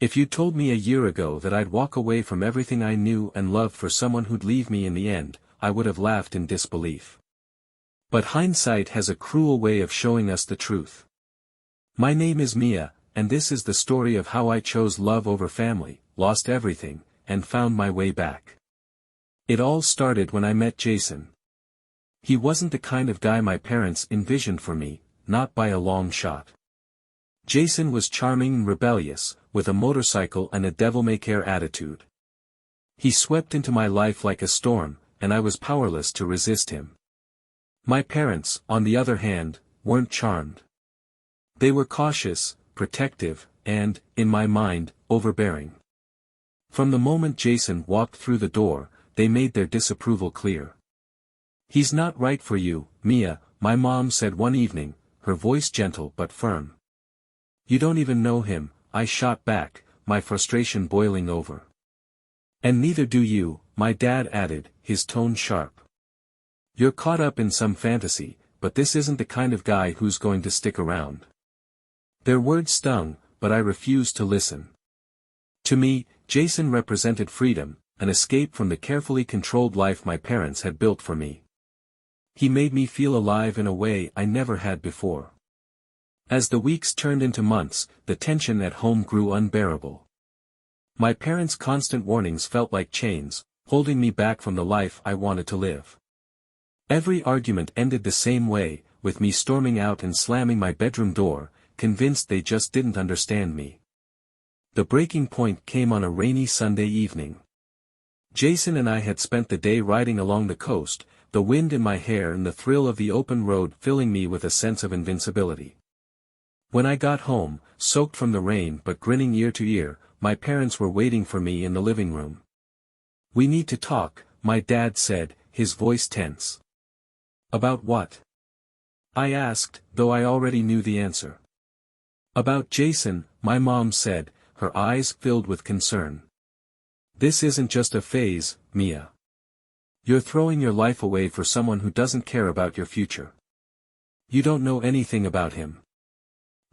If you told me a year ago that I'd walk away from everything I knew and loved for someone who'd leave me in the end, I would have laughed in disbelief. But hindsight has a cruel way of showing us the truth. My name is Mia, and this is the story of how I chose love over family, lost everything, and found my way back. It all started when I met Jason. He wasn't the kind of guy my parents envisioned for me, not by a long shot. Jason was charming and rebellious, with a motorcycle and a devil-may-care attitude. He swept into my life like a storm, and I was powerless to resist him. My parents, on the other hand, weren't charmed. They were cautious, protective, and, in my mind, overbearing. From the moment Jason walked through the door, they made their disapproval clear. "He's not right for you, Mia," my mom said one evening, her voice gentle but firm. "You don't even know him," I shot back, my frustration boiling over. "And neither do you," my dad added, his tone sharp. "You're caught up in some fantasy, but this isn't the kind of guy who's going to stick around." Their words stung, but I refused to listen. To me, Jason represented freedom, an escape from the carefully controlled life my parents had built for me. He made me feel alive in a way I never had before. As the weeks turned into months, the tension at home grew unbearable. My parents' constant warnings felt like chains, holding me back from the life I wanted to live. Every argument ended the same way, with me storming out and slamming my bedroom door, convinced they just didn't understand me. The breaking point came on a rainy Sunday evening. Jason and I had spent the day riding along the coast, the wind in my hair and the thrill of the open road filling me with a sense of invincibility. When I got home, soaked from the rain but grinning ear to ear, my parents were waiting for me in the living room. "We need to talk," my dad said, his voice tense. "About what?" I asked, though I already knew the answer. "About Jason," my mom said, her eyes filled with concern. "This isn't just a phase, Mia. You're throwing your life away for someone who doesn't care about your future. You don't know anything about him."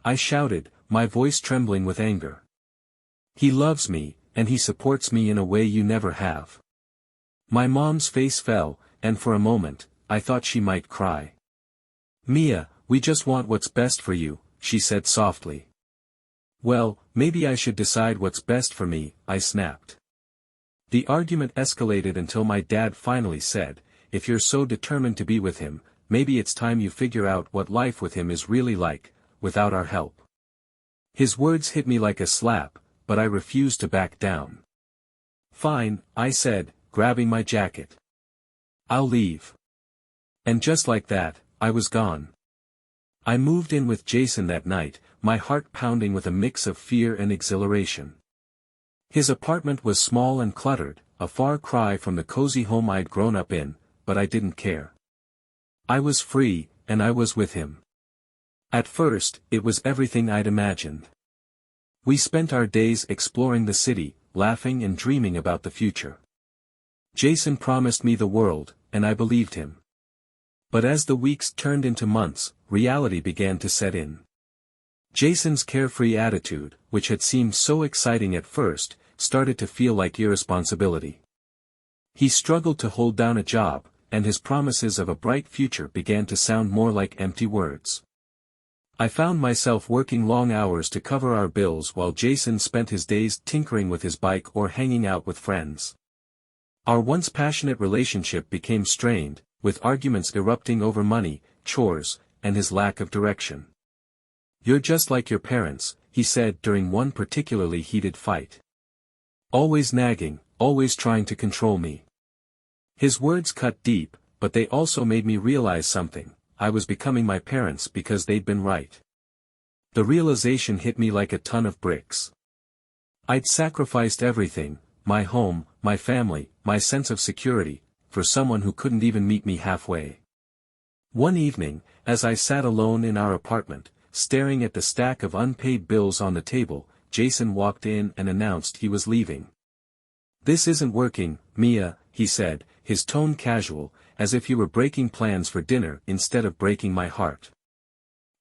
I shouted, my voice trembling with anger. "He loves me, and he supports me in a way you never have." My mom's face fell, and for a moment, I thought she might cry. "Mia, we just want what's best for you," she said softly. "Well, maybe I should decide what's best for me," I snapped. The argument escalated until my dad finally said, "If you're so determined to be with him, maybe it's time you figure out what life with him is really like, without our help." His words hit me like a slap, but I refused to back down. "Fine," I said, grabbing my jacket. "I'll leave." And just like that, I was gone. I moved in with Jason that night, my heart pounding with a mix of fear and exhilaration. His apartment was small and cluttered, a far cry from the cozy home I'd grown up in, but I didn't care. I was free, and I was with him. At first, it was everything I'd imagined. We spent our days exploring the city, laughing and dreaming about the future. Jason promised me the world, and I believed him. But as the weeks turned into months, reality began to set in. Jason's carefree attitude, which had seemed so exciting at first, started to feel like irresponsibility. He struggled to hold down a job, and his promises of a bright future began to sound more like empty words. I found myself working long hours to cover our bills while Jason spent his days tinkering with his bike or hanging out with friends. Our once passionate relationship became strained, with arguments erupting over money, chores, and his lack of direction. "You're just like your parents," he said during one particularly heated fight. "Always nagging, always trying to control me." His words cut deep, but they also made me realize something: I was becoming my parents because they'd been right. The realization hit me like a ton of bricks. I'd sacrificed everything: my home, my family, my sense of security, for someone who couldn't even meet me halfway. One evening, as I sat alone in our apartment, staring at the stack of unpaid bills on the table, Jason walked in and announced he was leaving. "This isn't working, Mia," he said, his tone casual, as if he were breaking plans for dinner instead of breaking my heart.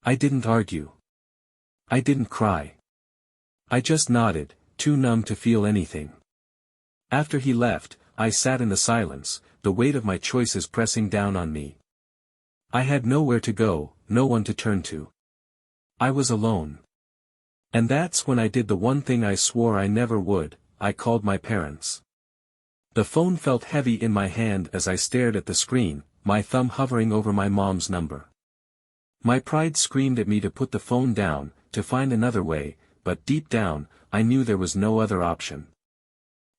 I didn't argue. I didn't cry. I just nodded, too numb to feel anything. After he left, I sat in the silence, the weight of my choices pressing down on me. I had nowhere to go, no one to turn to. I was alone. And that's when I did the one thing I swore I never would, I called my parents. The phone felt heavy in my hand as I stared at the screen, my thumb hovering over my mom's number. My pride screamed at me to put the phone down, to find another way, but deep down, I knew there was no other option.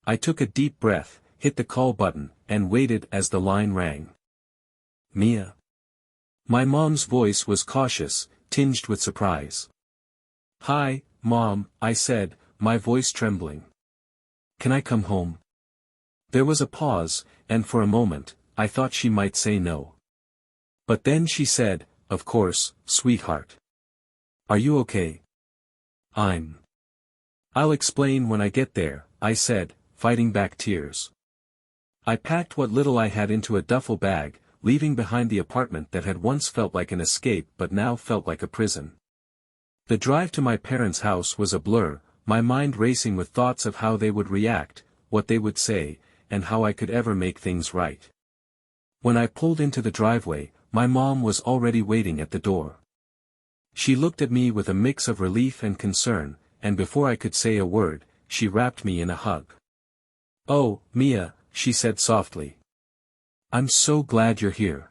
I took a deep breath, hit the call button, and waited as the line rang. Mia. My mom's voice was cautious, tinged with surprise. "Hi, Mom," I said, my voice trembling. "Can I come home?" There was a pause, and for a moment, I thought she might say no. But then she said, "Of course, sweetheart. Are you okay?" I'll explain when I get there," I said, fighting back tears. I packed what little I had into a duffel bag, leaving behind the apartment that had once felt like an escape but now felt like a prison. The drive to my parents' house was a blur, my mind racing with thoughts of how they would react, what they would say, and how I could ever make things right. When I pulled into the driveway, my mom was already waiting at the door. She looked at me with a mix of relief and concern, and before I could say a word, she wrapped me in a hug. "Oh, Mia," she said softly. "I'm so glad you're here."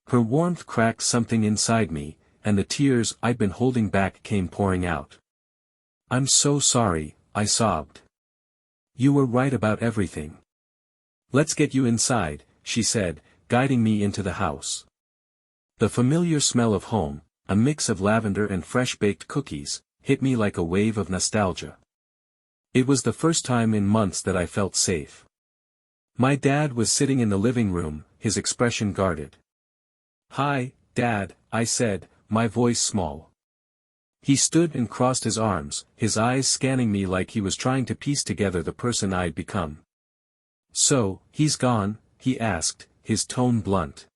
Her warmth cracked something inside me, and the tears I'd been holding back came pouring out. "I'm so sorry," I sobbed. "You were right about everything." "Let's get you inside," she said, guiding me into the house. The familiar smell of home, a mix of lavender and fresh-baked cookies, hit me like a wave of nostalgia. It was the first time in months that I felt safe. My dad was sitting in the living room, his expression guarded. "Hi, Dad," I said, my voice small. He stood and crossed his arms, his eyes scanning me like he was trying to piece together the person I'd become. "So, he's gone?" he asked, his tone blunt.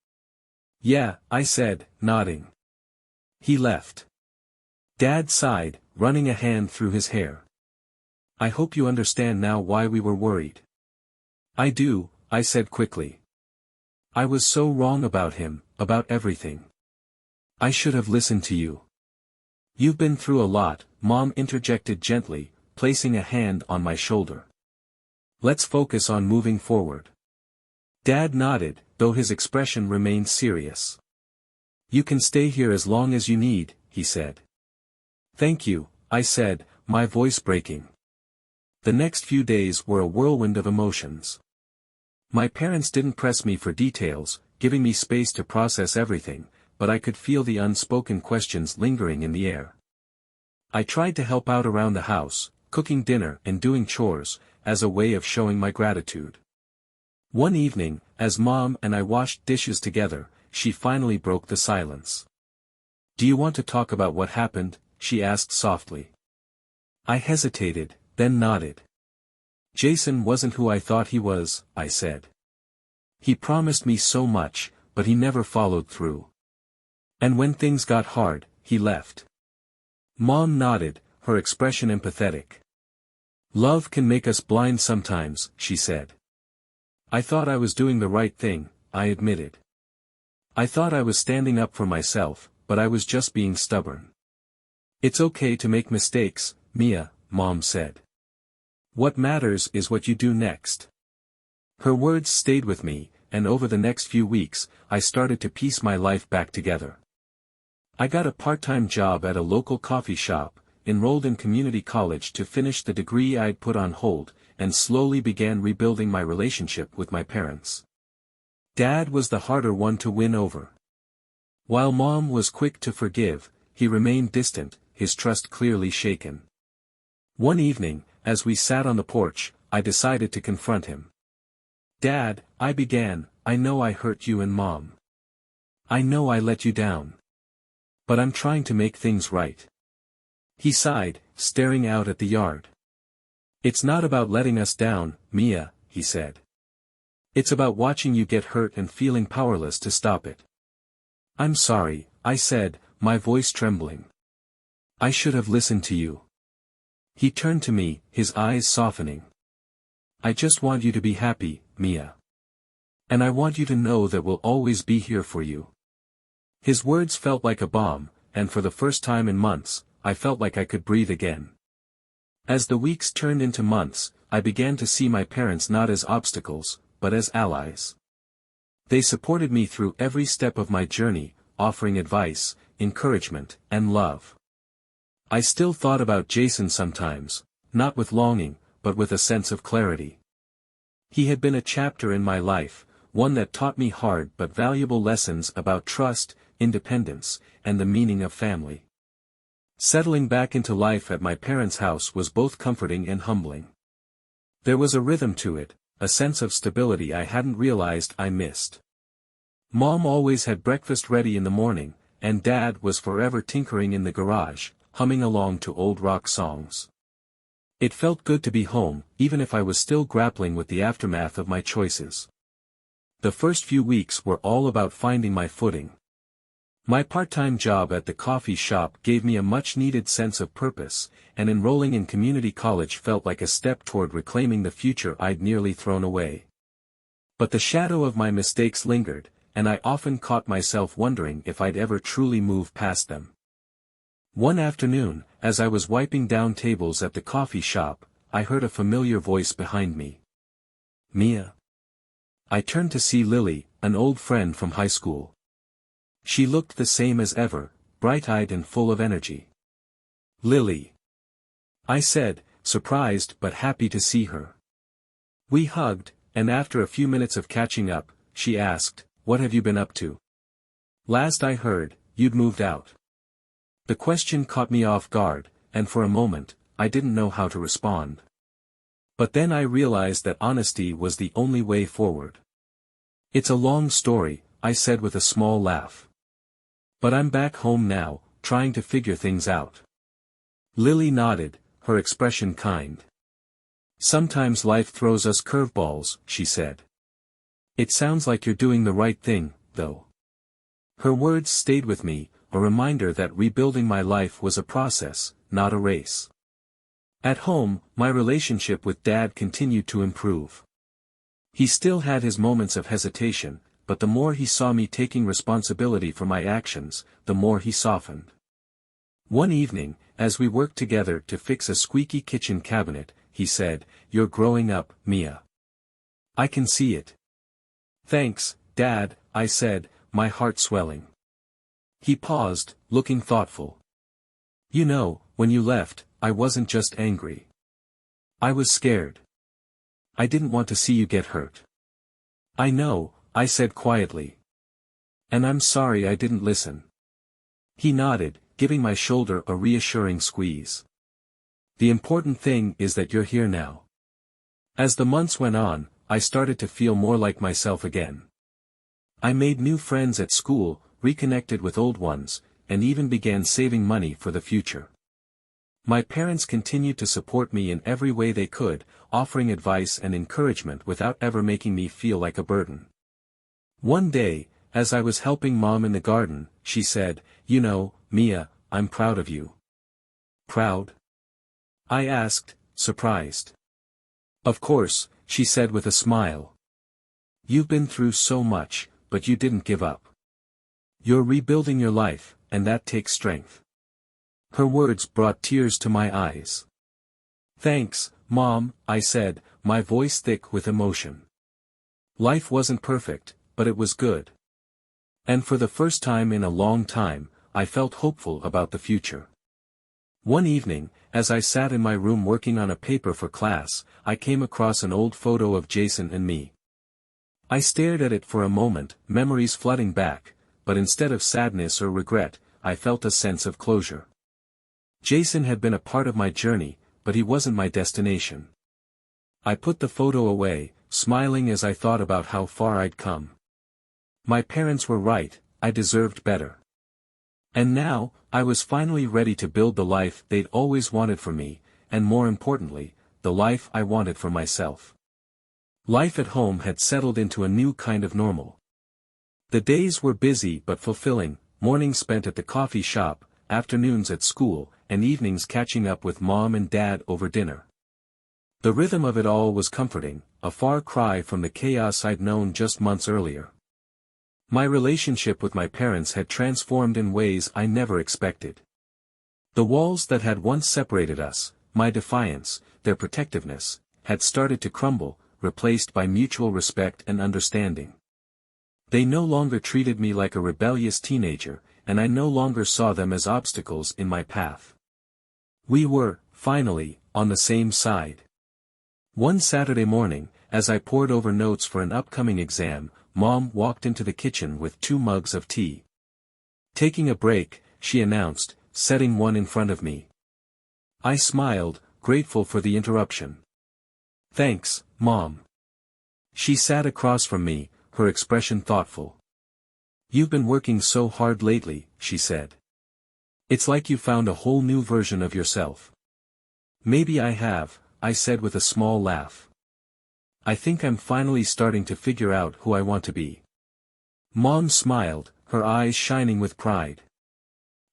"Yeah," I said, nodding. "He left." Dad sighed, running a hand through his hair. "I hope you understand now why we were worried." "I do," I said quickly. "I was so wrong about him, about everything. I should have listened to you." "You've been through a lot," Mom interjected gently, placing a hand on my shoulder. "Let's focus on moving forward." Dad nodded, though his expression remained serious. "You can stay here as long as you need," he said. "Thank you," I said, my voice breaking. The next few days were a whirlwind of emotions. My parents didn't press me for details, giving me space to process everything, but I could feel the unspoken questions lingering in the air. I tried to help out around the house, cooking dinner and doing chores, as a way of showing my gratitude. One evening, as Mom and I washed dishes together, she finally broke the silence. "Do you want to talk about what happened?" she asked softly. I hesitated, then nodded. "Jason wasn't who I thought he was," I said. "He promised me so much, but he never followed through. And when things got hard, he left." Mom nodded, her expression empathetic. "Love can make us blind sometimes," she said. "I thought I was doing the right thing," I admitted. "I thought I was standing up for myself, but I was just being stubborn." "It's okay to make mistakes, Mia," Mom said. "What matters is what you do next." Her words stayed with me, and over the next few weeks, I started to piece my life back together. I got a part-time job at a local coffee shop, enrolled in community college to finish the degree I'd put on hold, and slowly began rebuilding my relationship with my parents. Dad was the harder one to win over. While Mom was quick to forgive, he remained distant, his trust clearly shaken. One evening, as we sat on the porch, I decided to confront him. "Dad," I began, "I know I hurt you and Mom. I know I let you down. But I'm trying to make things right." He sighed, staring out at the yard. "It's not about letting us down, Mia," he said. "It's about watching you get hurt and feeling powerless to stop it." "I'm sorry," I said, my voice trembling. "I should have listened to you." He turned to me, his eyes softening. "I just want you to be happy, Mia. And I want you to know that we'll always be here for you." His words felt like a balm, and for the first time in months, I felt like I could breathe again. As the weeks turned into months, I began to see my parents not as obstacles, but as allies. They supported me through every step of my journey, offering advice, encouragement, and love. I still thought about Jason sometimes, not with longing, but with a sense of clarity. He had been a chapter in my life, one that taught me hard but valuable lessons about trust, independence, and the meaning of family. Settling back into life at my parents' house was both comforting and humbling. There was a rhythm to it, a sense of stability I hadn't realized I missed. Mom always had breakfast ready in the morning, and Dad was forever tinkering in the garage, humming along to old rock songs. It felt good to be home, even if I was still grappling with the aftermath of my choices. The first few weeks were all about finding my footing. My part-time job at the coffee shop gave me a much-needed sense of purpose, and enrolling in community college felt like a step toward reclaiming the future I'd nearly thrown away. But the shadow of my mistakes lingered, and I often caught myself wondering if I'd ever truly move past them. One afternoon, as I was wiping down tables at the coffee shop, I heard a familiar voice behind me. "Mia." I turned to see Lily, an old friend from high school. She looked the same as ever, bright-eyed and full of energy. "Lily," I said, surprised but happy to see her. We hugged, and after a few minutes of catching up, she asked, "What have you been up to? Last I heard, you'd moved out." The question caught me off guard, and for a moment, I didn't know how to respond. But then I realized that honesty was the only way forward. "It's a long story," I said with a small laugh. "But I'm back home now, trying to figure things out." Lily nodded, her expression kind. "Sometimes life throws us curveballs," she said. "It sounds like you're doing the right thing, though." Her words stayed with me, a reminder that rebuilding my life was a process, not a race. At home, my relationship with Dad continued to improve. He still had his moments of hesitation, but the more he saw me taking responsibility for my actions, the more he softened. One evening, as we worked together to fix a squeaky kitchen cabinet, he said, "You're growing up, Mia. I can see it." "Thanks, Dad," I said, my heart swelling. He paused, looking thoughtful. "You know, when you left, I wasn't just angry. I was scared. I didn't want to see you get hurt." "I know," I said quietly. "And I'm sorry I didn't listen." He nodded, giving my shoulder a reassuring squeeze. "The important thing is that you're here now." As the months went on, I started to feel more like myself again. I made new friends at school, reconnected with old ones, and even began saving money for the future. My parents continued to support me in every way they could, offering advice and encouragement without ever making me feel like a burden. One day, as I was helping Mom in the garden, she said, "You know, Mia, I'm proud of you." "Proud?" I asked, surprised. "Of course," she said with a smile. "You've been through so much, but you didn't give up. You're rebuilding your life, and that takes strength." Her words brought tears to my eyes. "Thanks, Mom," I said, my voice thick with emotion. Life wasn't perfect, but it was good. And for the first time in a long time, I felt hopeful about the future. One evening, as I sat in my room working on a paper for class, I came across an old photo of Jason and me. I stared at it for a moment, memories flooding back, but instead of sadness or regret, I felt a sense of closure. Jason had been a part of my journey, but he wasn't my destination. I put the photo away, smiling as I thought about how far I'd come. My parents were right, I deserved better. And now, I was finally ready to build the life they'd always wanted for me, and more importantly, the life I wanted for myself. Life at home had settled into a new kind of normal. The days were busy but fulfilling, mornings spent at the coffee shop, afternoons at school, and evenings catching up with Mom and Dad over dinner. The rhythm of it all was comforting, a far cry from the chaos I'd known just months earlier. My relationship with my parents had transformed in ways I never expected. The walls that had once separated us, my defiance, their protectiveness, had started to crumble, replaced by mutual respect and understanding. They no longer treated me like a rebellious teenager, and I no longer saw them as obstacles in my path. We were, finally, on the same side. One Saturday morning, as I pored over notes for an upcoming exam, Mom walked into the kitchen with 2 mugs of tea. Taking a break, she announced, setting one in front of me. I smiled, grateful for the interruption. "Thanks, Mom." She sat across from me, her expression thoughtful. "You've been working so hard lately," she said. "It's like you found a whole new version of yourself." "Maybe I have," I said with a small laugh. "I think I'm finally starting to figure out who I want to be." Mom smiled, her eyes shining with pride.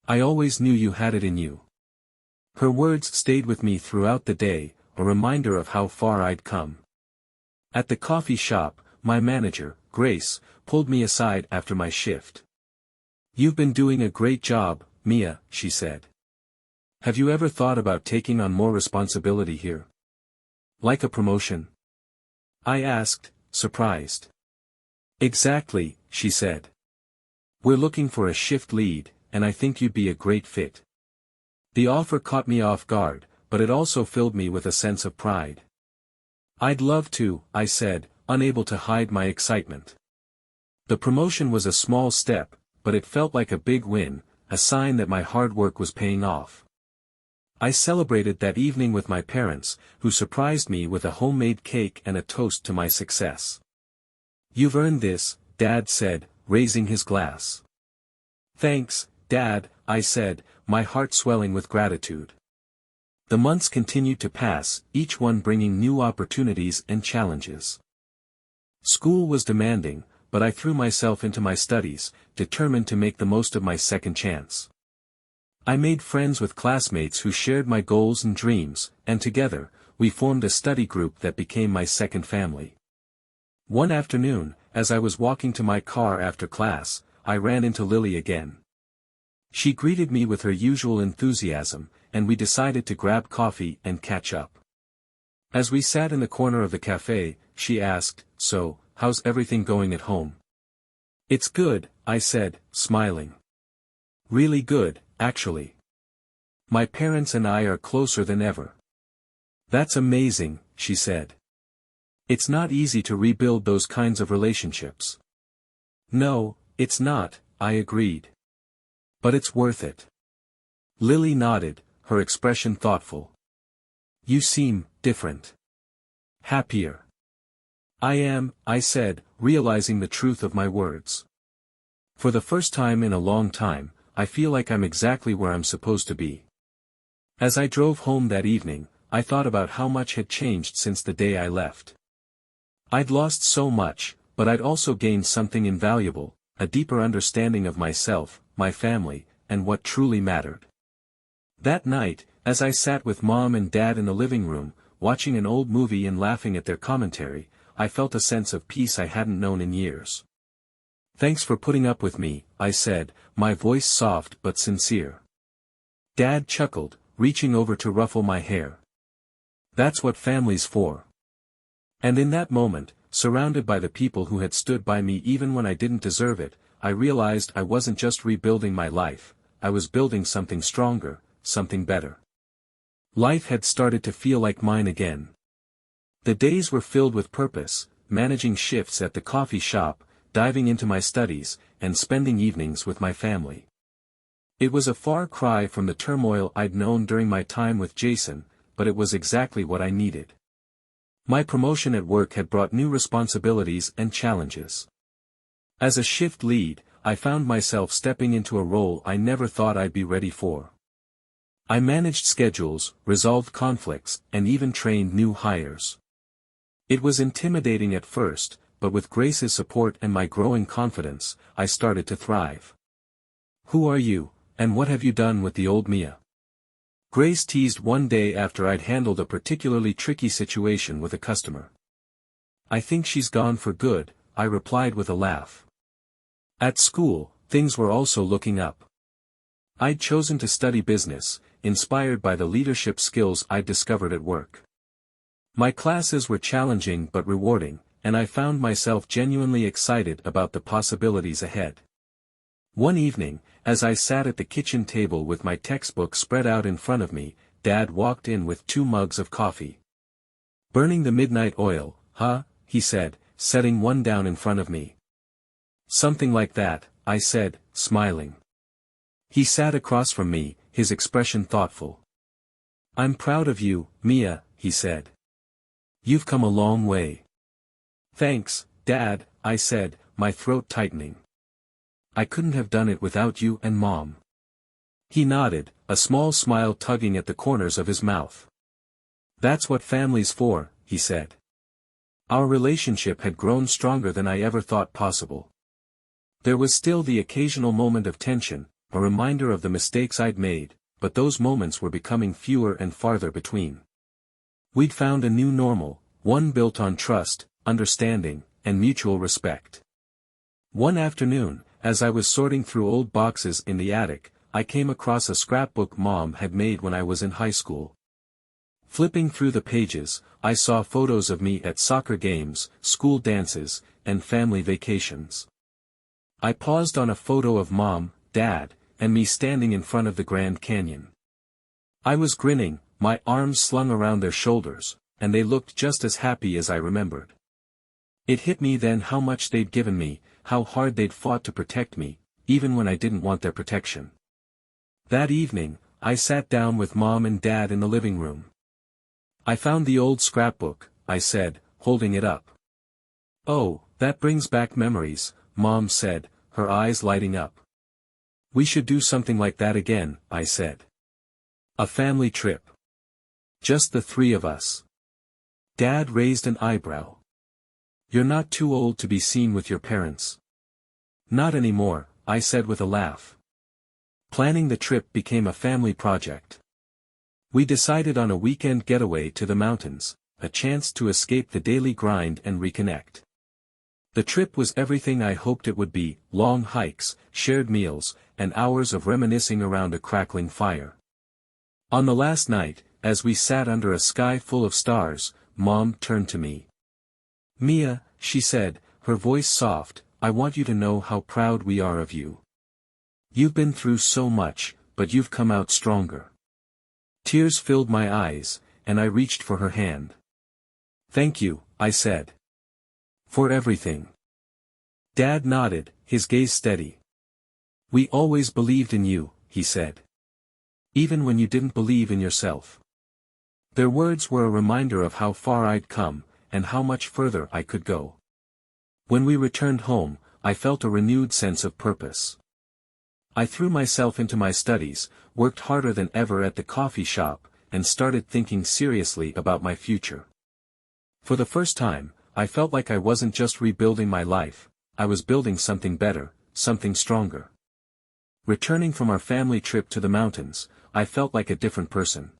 "I always knew you had it in you." Her words stayed with me throughout the day, a reminder of how far I'd come. At the coffee shop, my manager, Grace, pulled me aside after my shift. "You've been doing a great job, Mia," she said. "Have you ever thought about taking on more responsibility here? Like a promotion?" I asked, surprised. "Exactly," she said. "We're looking for a shift lead, and I think you'd be a great fit." The offer caught me off guard, but it also filled me with a sense of pride. "I'd love to," I said, unable to hide my excitement. The promotion was a small step, but it felt like a big win, a sign that my hard work was paying off. I celebrated that evening with my parents, who surprised me with a homemade cake and a toast to my success. "You've earned this," Dad said, raising his glass. "Thanks, Dad," I said, my heart swelling with gratitude. The months continued to pass, each one bringing new opportunities and challenges. School was demanding, but I threw myself into my studies, determined to make the most of my second chance. I made friends with classmates who shared my goals and dreams, and together, we formed a study group that became my second family. One afternoon, as I was walking to my car after class, I ran into Lily again. She greeted me with her usual enthusiasm, and we decided to grab coffee and catch up. As we sat in the corner of the cafe, she asked, "So, how's everything going at home?" "It's good," I said, smiling. "Really good, actually. My parents and I are closer than ever." "That's amazing," she said. "It's not easy to rebuild those kinds of relationships." "No, it's not," I agreed. "But it's worth it." Lily nodded, her expression thoughtful. "You seem different. Happier." "I am," I said, realizing the truth of my words. "For the first time in a long time, I feel like I'm exactly where I'm supposed to be." As I drove home that evening, I thought about how much had changed since the day I left. I'd lost so much, but I'd also gained something invaluable, a deeper understanding of myself, my family, and what truly mattered. That night, as I sat with Mom and Dad in the living room, watching an old movie and laughing at their commentary, I felt a sense of peace I hadn't known in years. "Thanks for putting up with me," I said, my voice soft but sincere. Dad chuckled, reaching over to ruffle my hair. "That's what family's for." And in that moment, surrounded by the people who had stood by me even when I didn't deserve it, I realized I wasn't just rebuilding my life, I was building something stronger, something better. Life had started to feel like mine again. The days were filled with purpose, managing shifts at the coffee shop, diving into my studies, and spending evenings with my family. It was a far cry from the turmoil I'd known during my time with Jason, but it was exactly what I needed. My promotion at work had brought new responsibilities and challenges. As a shift lead, I found myself stepping into a role I never thought I'd be ready for. I managed schedules, resolved conflicts, and even trained new hires. It was intimidating at first, but with Grace's support and my growing confidence, I started to thrive. "Who are you, and what have you done with the old Mia?" Grace teased one day after I'd handled a particularly tricky situation with a customer. I think she's gone for good, I replied with a laugh. At school, things were also looking up. I'd chosen to study business, inspired by the leadership skills I'd discovered at work. My classes were challenging but rewarding, and I found myself genuinely excited about the possibilities ahead. One evening, as I sat at the kitchen table with my textbook spread out in front of me, Dad walked in with 2 mugs of coffee. "Burning the midnight oil, huh?" he said, setting one down in front of me. "Something like that," I said, smiling. He sat across from me, his expression thoughtful. "I'm proud of you, Mia," he said. "You've come a long way." "Thanks, Dad," I said, my throat tightening. "I couldn't have done it without you and Mom." He nodded, a small smile tugging at the corners of his mouth. "That's what family's for," he said. Our relationship had grown stronger than I ever thought possible. There was still the occasional moment of tension, a reminder of the mistakes I'd made, but those moments were becoming fewer and farther between. We'd found a new normal, one built on trust, understanding, and mutual respect. One afternoon, as I was sorting through old boxes in the attic, I came across a scrapbook Mom had made when I was in high school. Flipping through the pages, I saw photos of me at soccer games, school dances, and family vacations. I paused on a photo of Mom, Dad, and me standing in front of the Grand Canyon. I was grinning, my arms slung around their shoulders, and they looked just as happy as I remembered. It hit me then how much they'd given me, how hard they'd fought to protect me, even when I didn't want their protection. That evening, I sat down with Mom and Dad in the living room. "I found the old scrapbook," I said, holding it up. "Oh, that brings back memories," Mom said, her eyes lighting up. "We should do something like that again," I said. "A family trip. Just the 3 of us." Dad raised an eyebrow. "You're not too old to be seen with your parents." "Not anymore," I said with a laugh. Planning the trip became a family project. We decided on a weekend getaway to the mountains, a chance to escape the daily grind and reconnect. The trip was everything I hoped it would be: long hikes, shared meals, and hours of reminiscing around a crackling fire. On the last night, as we sat under a sky full of stars, Mom turned to me. "Mia," she said, her voice soft, "I want you to know how proud we are of you. You've been through so much, but you've come out stronger." Tears filled my eyes, and I reached for her hand. "Thank you," I said. "For everything." Dad nodded, his gaze steady. "We always believed in you," he said. "Even when you didn't believe in yourself." Their words were a reminder of how far I'd come, and how much further I could go. When we returned home, I felt a renewed sense of purpose. I threw myself into my studies, worked harder than ever at the coffee shop, and started thinking seriously about my future. For the first time, I felt like I wasn't just rebuilding my life, I was building something better, something stronger. Returning from our family trip to the mountains, I felt like a different person.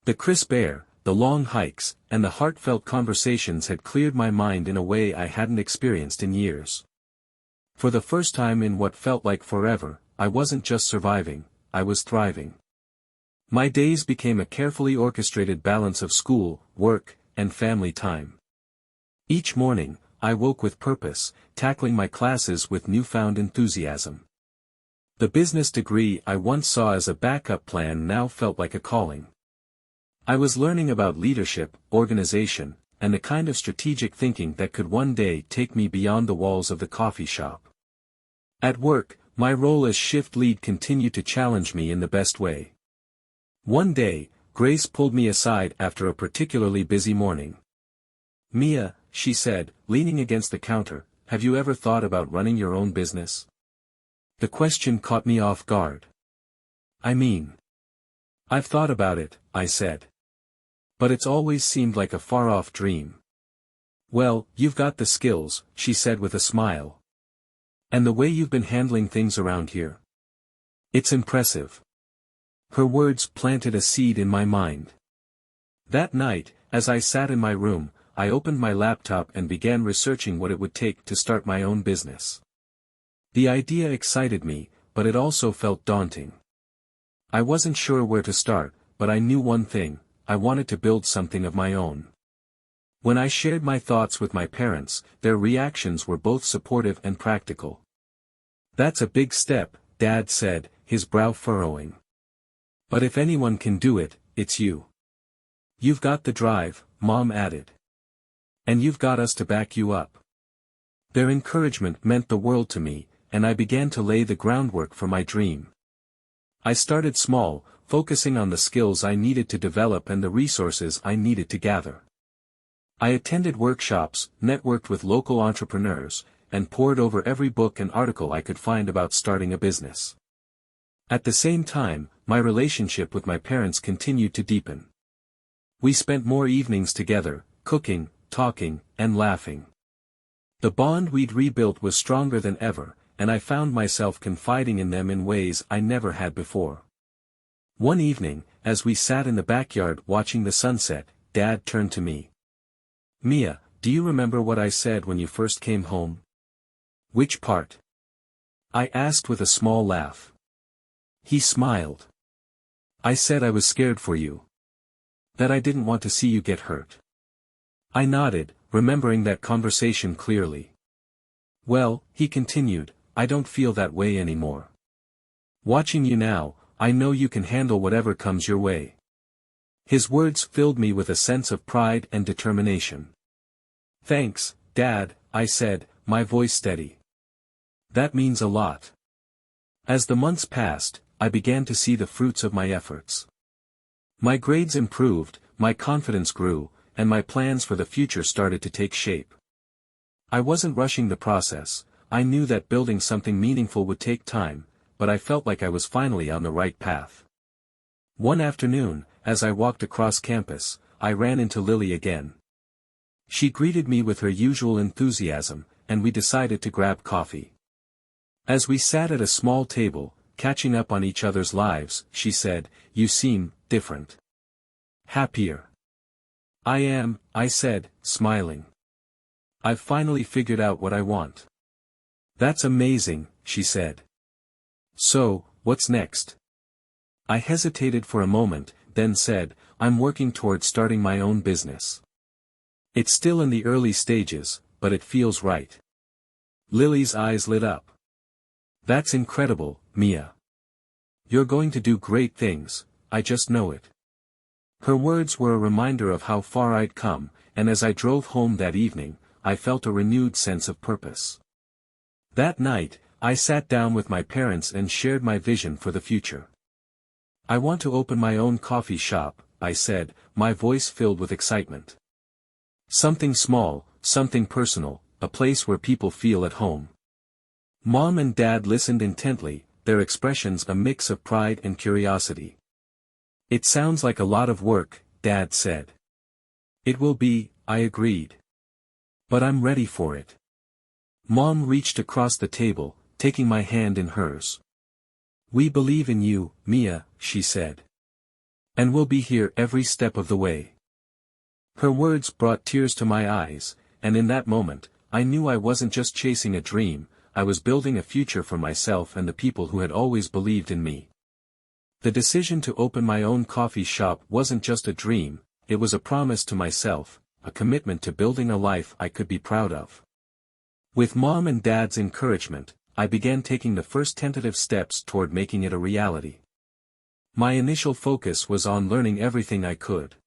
The crisp air, the long hikes, and the heartfelt conversations had cleared my mind in a way I hadn't experienced in years. For the first time in what felt like forever, I wasn't just surviving, I was thriving. My days became a carefully orchestrated balance of school, work, and family time. Each morning, I woke with purpose, tackling my classes with newfound enthusiasm. The business degree I once saw as a backup plan now felt like a calling. I was learning about leadership, organization, and the kind of strategic thinking that could one day take me beyond the walls of the coffee shop. At work, my role as shift lead continued to challenge me in the best way. One day, Grace pulled me aside after a particularly busy morning. "Mia," she said, leaning against the counter, "have you ever thought about running your own business?" The question caught me off guard. "I mean, I've thought about it," I said. "But it's always seemed like a far-off dream." "Well, you've got the skills," she said with a smile. "And the way you've been handling things around here. It's impressive." Her words planted a seed in my mind. That night, as I sat in my room, I opened my laptop and began researching what it would take to start my own business. The idea excited me, but it also felt daunting. I wasn't sure where to start, but I knew one thing: I wanted to build something of my own. When I shared my thoughts with my parents, their reactions were both supportive and practical. "That's a big step," Dad said, his brow furrowing. "But if anyone can do it, it's you. You've got the drive," Mom added. "And you've got us to back you up." Their encouragement meant the world to me, and I began to lay the groundwork for my dream. I started small, focusing on the skills I needed to develop and the resources I needed to gather. I attended workshops, networked with local entrepreneurs, and pored over every book and article I could find about starting a business. At the same time, my relationship with my parents continued to deepen. We spent more evenings together, cooking, talking, and laughing. The bond we'd rebuilt was stronger than ever, and I found myself confiding in them in ways I never had before. One evening, as we sat in the backyard watching the sunset, Dad turned to me. "Mia, do you remember what I said when you first came home?" "Which part?" I asked with a small laugh. He smiled. "I said I was scared for you. That I didn't want to see you get hurt." I nodded, remembering that conversation clearly. "Well," he continued, "I don't feel that way anymore. Watching you now, I know you can handle whatever comes your way." His words filled me with a sense of pride and determination. "Thanks, Dad," I said, my voice steady. "That means a lot." As the months passed, I began to see the fruits of my efforts. My grades improved, my confidence grew, and my plans for the future started to take shape. I wasn't rushing the process. I knew that building something meaningful would take time, but I felt like I was finally on the right path. One afternoon, as I walked across campus, I ran into Lily again. She greeted me with her usual enthusiasm, and we decided to grab coffee. As we sat at a small table, catching up on each other's lives, she said, "You seem different. Happier." "I am," I said, smiling. "I've finally figured out what I want." "That's amazing," she said. "So, what's next?" I hesitated for a moment, then said, "I'm working toward starting my own business. It's still in the early stages, but it feels right." Lily's eyes lit up. "That's incredible, Mia. You're going to do great things, I just know it." Her words were a reminder of how far I'd come, and as I drove home that evening, I felt a renewed sense of purpose. That night, I sat down with my parents and shared my vision for the future. "I want to open my own coffee shop," I said, my voice filled with excitement. "Something small, something personal, a place where people feel at home." Mom and Dad listened intently, their expressions a mix of pride and curiosity. "It sounds like a lot of work," Dad said. "It will be," I agreed. "But I'm ready for it." Mom reached across the table, taking my hand in hers. "We believe in you, Mia," she said. "And we'll be here every step of the way." Her words brought tears to my eyes, and in that moment, I knew I wasn't just chasing a dream, I was building a future for myself and the people who had always believed in me. The decision to open my own coffee shop wasn't just a dream, it was a promise to myself, a commitment to building a life I could be proud of. With Mom and Dad's encouragement, I began taking the first tentative steps toward making it a reality. My initial focus was on learning everything I could.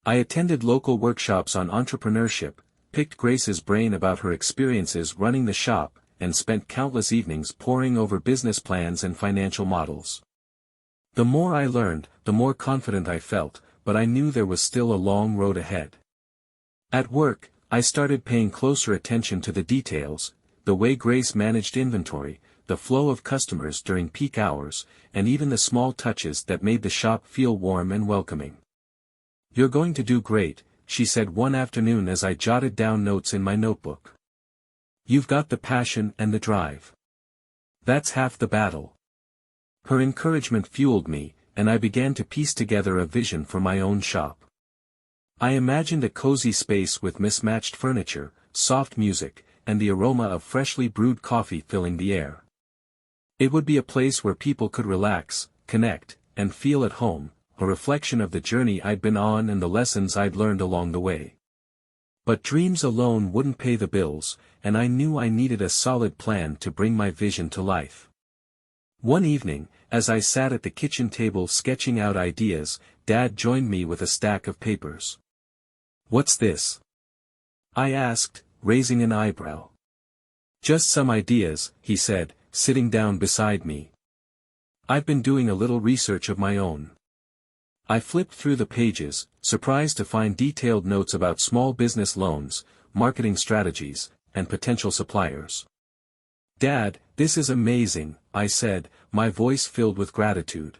I attended local workshops on entrepreneurship, picked Grace's brain about her experiences running the shop, and spent countless evenings poring over business plans and financial models. The more I learned, the more confident I felt, but I knew there was still a long road ahead. At work, I started paying closer attention to the details, the way Grace managed inventory, the flow of customers during peak hours, and even the small touches that made the shop feel warm and welcoming. "You're going to do great," she said one afternoon as I jotted down notes in my notebook. "You've got the passion and the drive. That's half the battle." Her encouragement fueled me, and I began to piece together a vision for my own shop. I imagined a cozy space with mismatched furniture, soft music, and the aroma of freshly brewed coffee filling the air. It would be a place where people could relax, connect, and feel at home, a reflection of the journey I'd been on and the lessons I'd learned along the way. But dreams alone wouldn't pay the bills, and I knew I needed a solid plan to bring my vision to life. One evening, as I sat at the kitchen table sketching out ideas, Dad joined me with a stack of papers. "What's this?" I asked, raising an eyebrow. "Just some ideas," he said, sitting down beside me. "I've been doing a little research of my own." I flipped through the pages, surprised to find detailed notes about small business loans, marketing strategies, and potential suppliers. "Dad, this is amazing," I said, my voice filled with gratitude.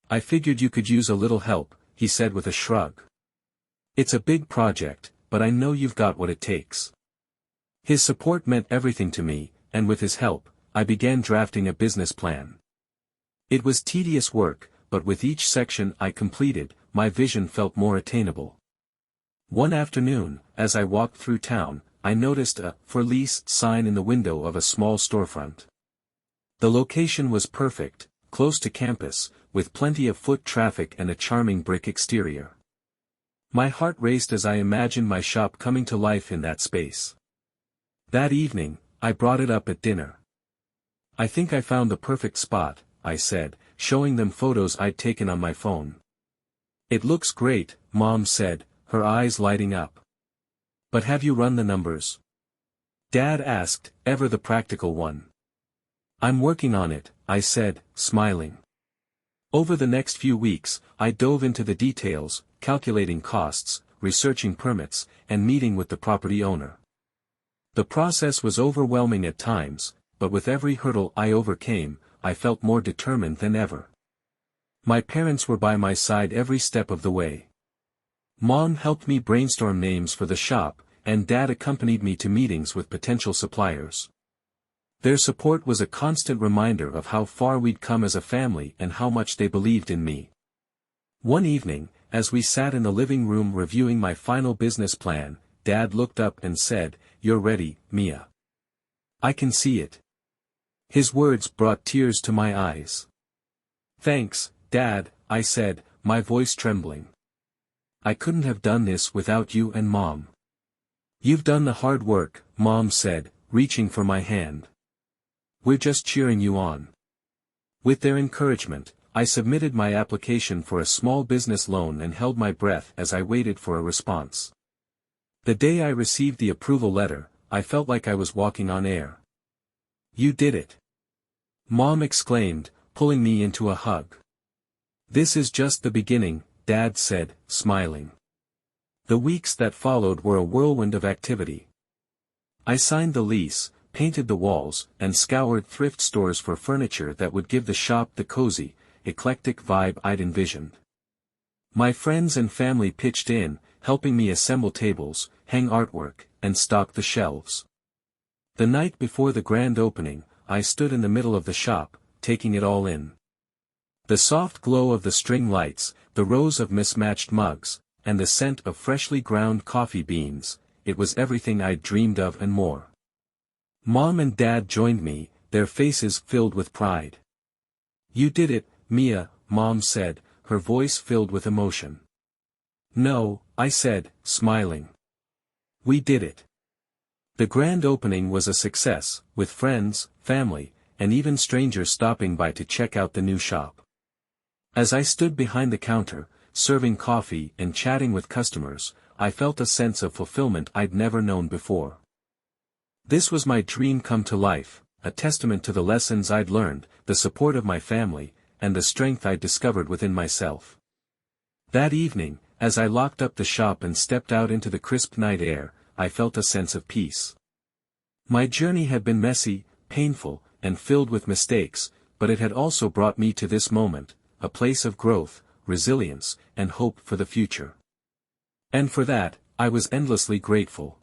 "I figured you could use a little help," he said with a shrug. "It's a big project, but I know you've got what it takes." His support meant everything to me, and with his help, I began drafting a business plan. It was tedious work, but with each section I completed, my vision felt more attainable. One afternoon, as I walked through town, I noticed a "for lease" sign in the window of a small storefront. The location was perfect, close to campus, with plenty of foot traffic and a charming brick exterior. My heart raced as I imagined my shop coming to life in that space. That evening, I brought it up at dinner. "I think I found the perfect spot," I said, showing them photos I'd taken on my phone. "It looks great," Mom said, her eyes lighting up. "But have you run the numbers?" Dad asked, ever the practical one. "I'm working on it," I said, smiling. Over the next few weeks, I dove into the details, calculating costs, researching permits, and meeting with the property owner. The process was overwhelming at times, but with every hurdle I overcame, I felt more determined than ever. My parents were by my side every step of the way. Mom helped me brainstorm names for the shop, and Dad accompanied me to meetings with potential suppliers. Their support was a constant reminder of how far we'd come as a family and how much they believed in me. One evening, as we sat in the living room reviewing my final business plan, Dad looked up and said, "You're ready, Mia. I can see it." His words brought tears to my eyes. "Thanks, Dad," I said, my voice trembling. "I couldn't have done this without you and Mom." "You've done the hard work," Mom said, reaching for my hand. "We're just cheering you on." With their encouragement, I submitted my application for a small business loan and held my breath as I waited for a response. The day I received the approval letter, I felt like I was walking on air. "You did it!" Mom exclaimed, pulling me into a hug. "This is just the beginning," Dad said, smiling. The weeks that followed were a whirlwind of activity. I signed the lease, painted the walls, and scoured thrift stores for furniture that would give the shop the cozy, eclectic vibe I'd envisioned. My friends and family pitched in, helping me assemble tables, hang artwork, and stock the shelves. The night before the grand opening, I stood in the middle of the shop, taking it all in. The soft glow of the string lights, the rows of mismatched mugs, and the scent of freshly ground coffee beans, it was everything I'd dreamed of and more. Mom and Dad joined me, their faces filled with pride. "You did it, Mia," Mom said, her voice filled with emotion. "No," I said, smiling. "We did it." The grand opening was a success, with friends, family, and even strangers stopping by to check out the new shop. As I stood behind the counter, serving coffee and chatting with customers, I felt a sense of fulfillment I'd never known before. This was my dream come to life, a testament to the lessons I'd learned, the support of my family, and the strength I'd discovered within myself. That evening, as I locked up the shop and stepped out into the crisp night air, I felt a sense of peace. My journey had been messy, painful, and filled with mistakes, but it had also brought me to this moment, a place of growth, resilience, and hope for the future. And for that, I was endlessly grateful.